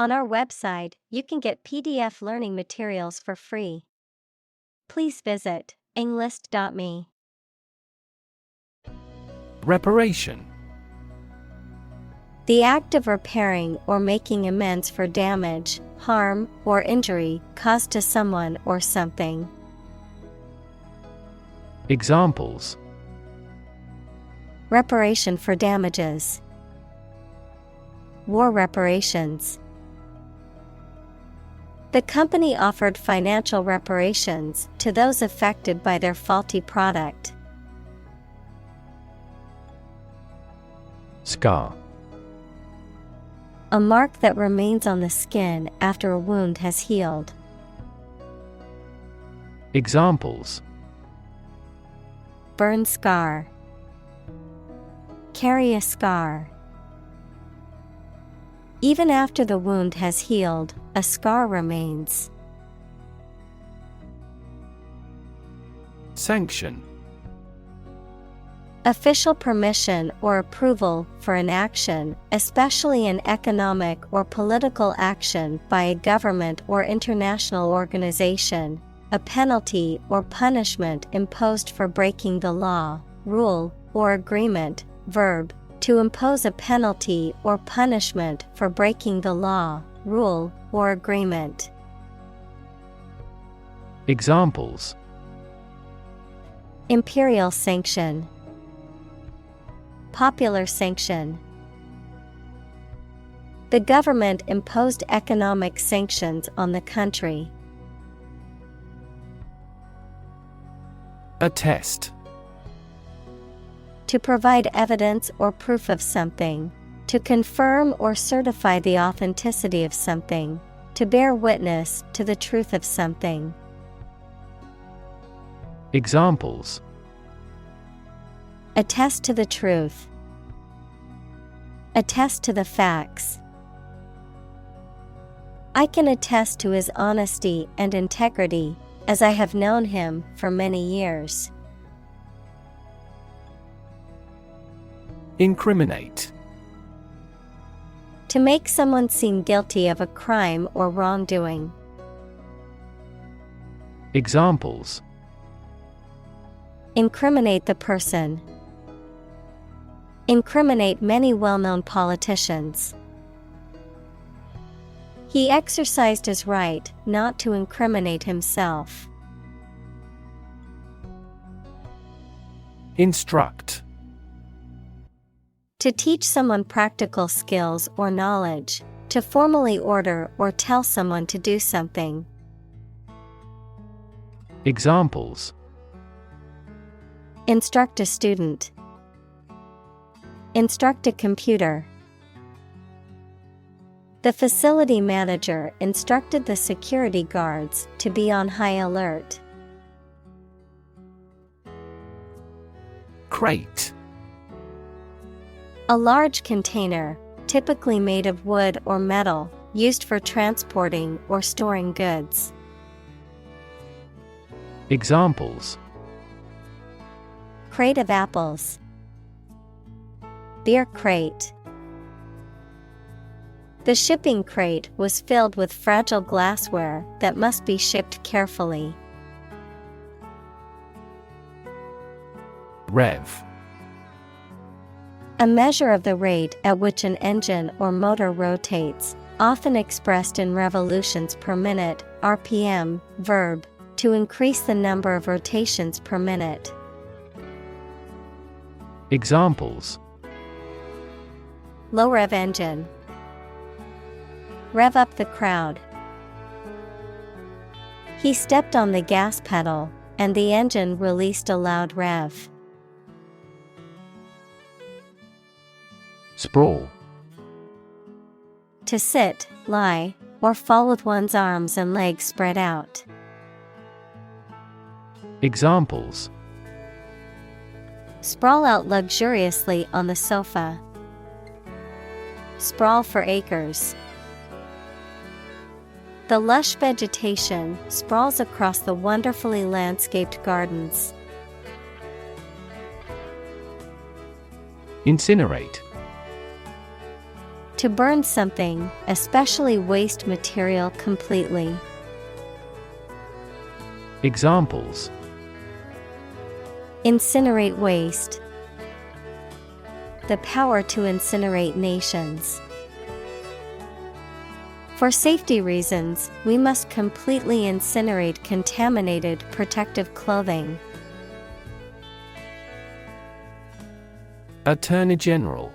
On our website, you can get PDF learning materials for free. Please visit englist.me. Reparation. The act of repairing or making amends for damage, harm, or injury caused to someone or something. Examples: Reparation for damages. War reparations. The company offered financial reparations to those affected by their faulty product. Scar. A mark that remains on the skin after a wound has healed. Examples: Burn scar. Carry a scar. Even after the wound has healed, a scar remains. Sanction. Official permission or approval for an action, especially an economic or political action by a government or international organization, a penalty or punishment imposed for breaking the law, rule, or agreement. Verb, to impose a penalty or punishment for breaking the law, rule, or agreement. Examples: Imperial sanction. Popular sanction. The government imposed economic sanctions on the country. Attest. To provide evidence or proof of something. To confirm or certify the authenticity of something. To bear witness to the truth of something. Examples: Attest to the truth. Attest to the facts. I can attest to his honesty and integrity, as I have known him for many years. Incriminate. To make someone seem guilty of a crime or wrongdoing. Examples: Incriminate the person. Incriminate many well-known politicians. He exercised his right not to incriminate himself. Instruct. To teach someone practical skills or knowledge. To formally order or tell someone to do something. Examples: Instruct a student. Instruct a computer. The facility manager instructed the security guards to be on high alert. Crate. A large container, typically made of wood or metal, used for transporting or storing goods. Examples: Crate of apples. Beer crate. The shipping crate was filled with fragile glassware that must be shipped carefully. Rev. A measure of the rate at which an engine or motor rotates, often expressed in revolutions per minute, RPM. Verb, to increase the number of rotations per minute. Examples: Low rev engine. Rev up the crowd. He stepped on the gas pedal, and the engine released a loud rev. Sprawl. To sit, lie, or fall with one's arms and legs spread out. Examples: Sprawl out luxuriously on the sofa. Sprawl for acres. The lush vegetation sprawls across the wonderfully landscaped gardens. Incinerate. To burn something, especially waste material, completely. Examples: Incinerate waste. The power to incinerate nations. For safety reasons, we must completely incinerate contaminated protective clothing. Attorney General.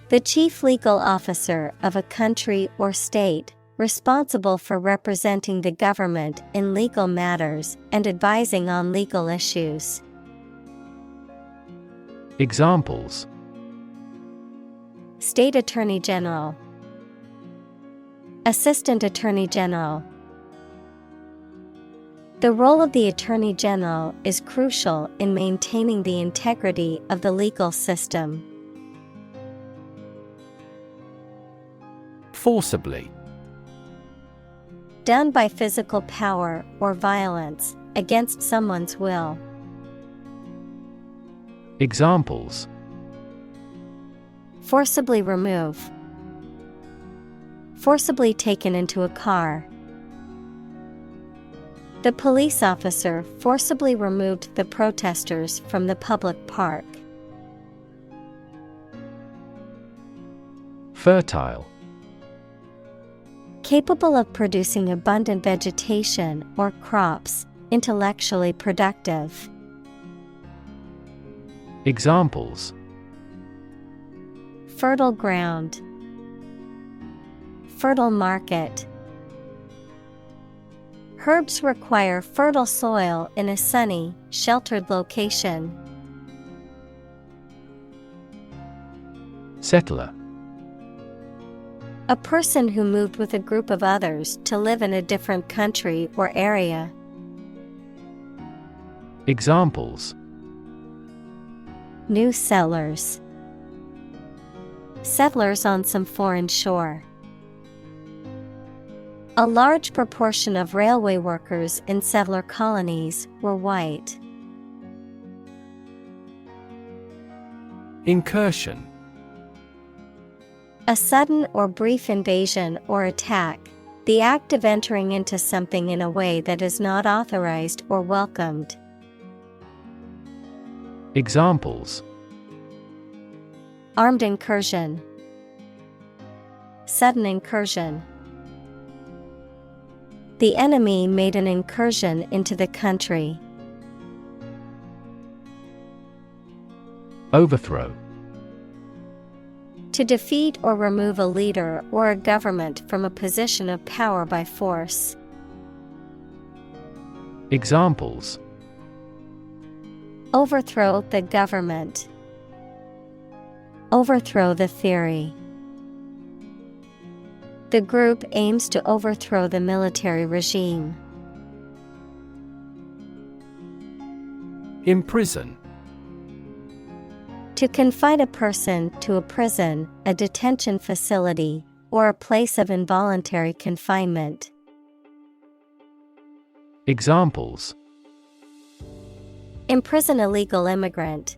The chief legal officer of a country or state, responsible for representing the government in legal matters and advising on legal issues. Examples: State Attorney General, Assistant Attorney General. The role of the Attorney General is crucial in maintaining the integrity of the legal system. Forcibly. Done by physical power or violence, against someone's will. Examples: Forcibly remove. Forcibly taken into a car. The police officer forcibly removed the protesters from the public park. Fertile. Capable of producing abundant vegetation or crops, intellectually productive. Examples: Fertile ground. Fertile market. Herbs require fertile soil in a sunny, sheltered location. Settler. A person who moved with a group of others to live in a different country or area. Examples: New settlers. Settlers on some foreign shore. A large proportion of railway workers in settler colonies were white. Incursion. A sudden or brief invasion or attack, the act of entering into something in a way that is not authorized or welcomed. Examples: Armed incursion. Sudden incursion. The enemy made an incursion into the country. Overthrow. To defeat or remove a leader or a government from a position of power by force. Examples: Overthrow the government. Overthrow the theory. The group aims to overthrow the military regime. Imprison. To confine a person to a prison, a detention facility, or a place of involuntary confinement. Examples: Imprison illegal immigrant.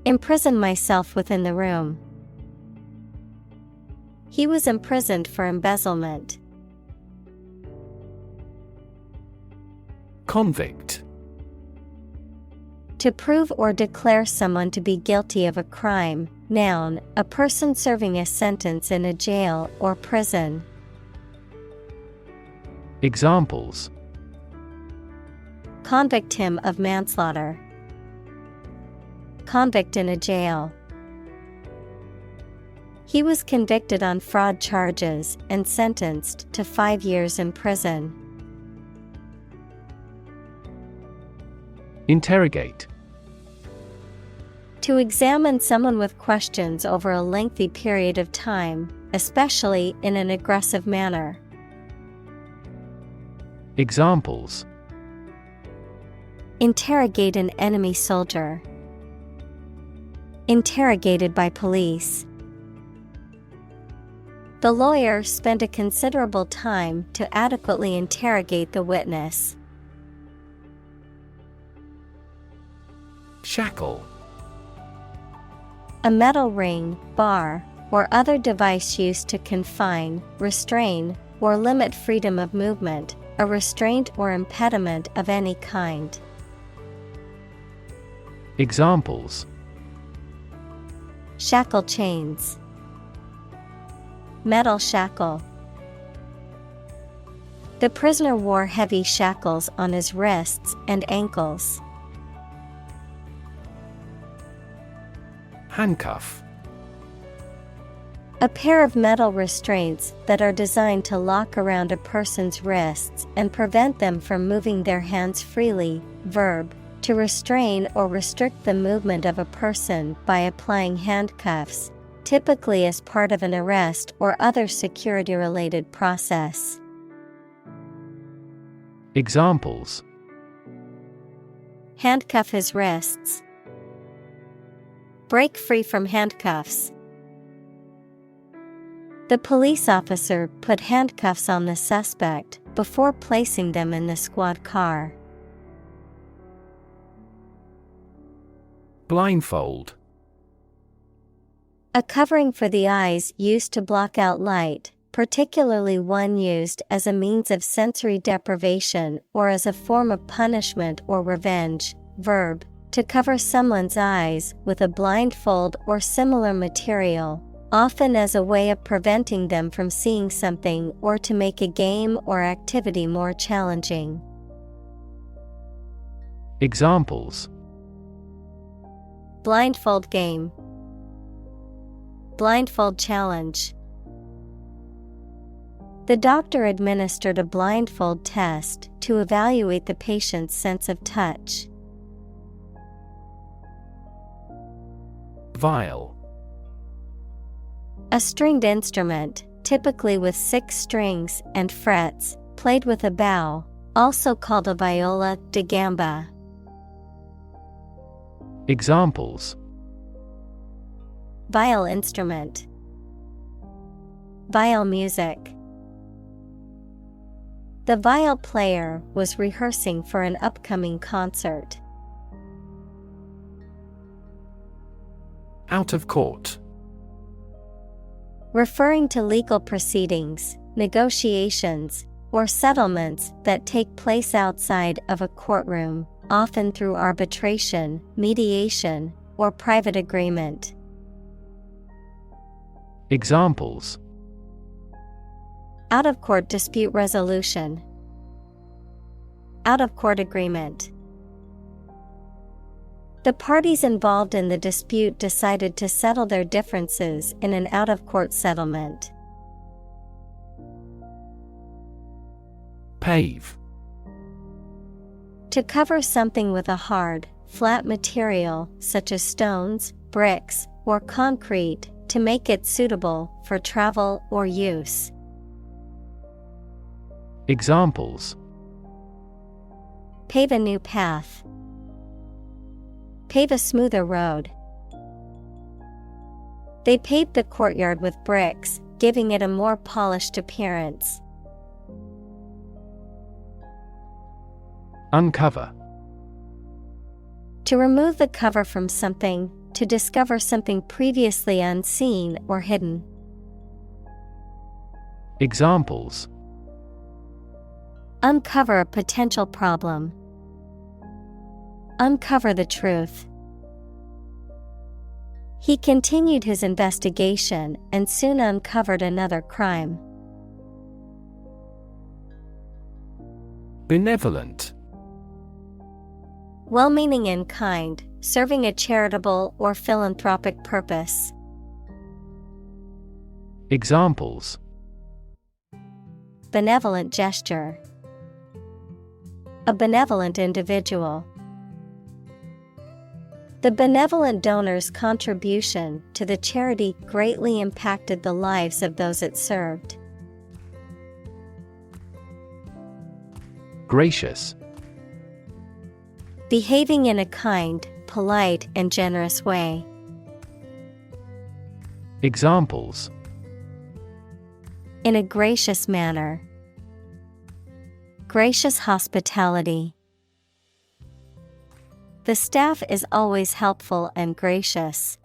Imprison myself within the room. He was imprisoned for embezzlement. Convict. To prove or declare someone to be guilty of a crime. Noun, a person serving a sentence in a jail or prison. Examples: Convict him of manslaughter. Convict in a jail. He was convicted on fraud charges and sentenced to 5 years in prison. Interrogate. To examine someone with questions over a lengthy period of time, especially in an aggressive manner. Examples: Interrogate an enemy soldier. Interrogated by police. The lawyer spent a considerable time to adequately interrogate the witness. Shackle. A metal ring, bar, or other device used to confine, restrain, or limit freedom of movement, a restraint or impediment of any kind. Examples: shackle chains, metal shackle. The prisoner wore heavy shackles on his wrists and ankles. Handcuff. A pair of metal restraints that are designed to lock around a person's wrists and prevent them from moving their hands freely. Verb: to restrain or restrict the movement of a person by applying handcuffs, typically as part of an arrest or other security-related process. Examples: handcuff his wrists, break free from handcuffs. The police officer put handcuffs on the suspect before placing them in the squad car. Blindfold. A covering for the eyes used to block out light, particularly one used as a means of sensory deprivation or as a form of punishment or revenge. Verb: to cover someone's eyes with a blindfold or similar material, often as a way of preventing them from seeing something or to make a game or activity more challenging. Examples: blindfold game, blindfold challenge. The doctor administered a blindfold test to evaluate the patient's sense of touch. Viol. A stringed instrument, typically with 6 strings and frets, played with a bow, also called a viola da gamba. Examples: viol instrument, viol music. The viol player was rehearsing for an upcoming concert. Out of court. Referring to legal proceedings, negotiations, or settlements that take place outside of a courtroom, often through arbitration, mediation, or private agreement. Examples: out-of-court dispute resolution, out-of-court agreement. The parties involved in the dispute decided to settle their differences in an out-of-court settlement. Pave. To cover something with a hard, flat material such as stones, bricks, or concrete to make it suitable for travel or use. Examples: pave a new path, pave a smoother road. They paved the courtyard with bricks, giving it a more polished appearance. Uncover. To remove the cover from something, to discover something previously unseen or hidden. Examples: uncover a potential problem, uncover the truth. He continued his investigation and soon uncovered another crime. Benevolent. Well-meaning in kind, serving a charitable or philanthropic purpose. Examples: benevolent gesture, a benevolent individual. The benevolent donor's contribution to the charity greatly impacted the lives of those it served. Gracious. Behaving in a kind, polite, and generous way. Examples: in a gracious manner, gracious hospitality. The staff is always helpful and gracious.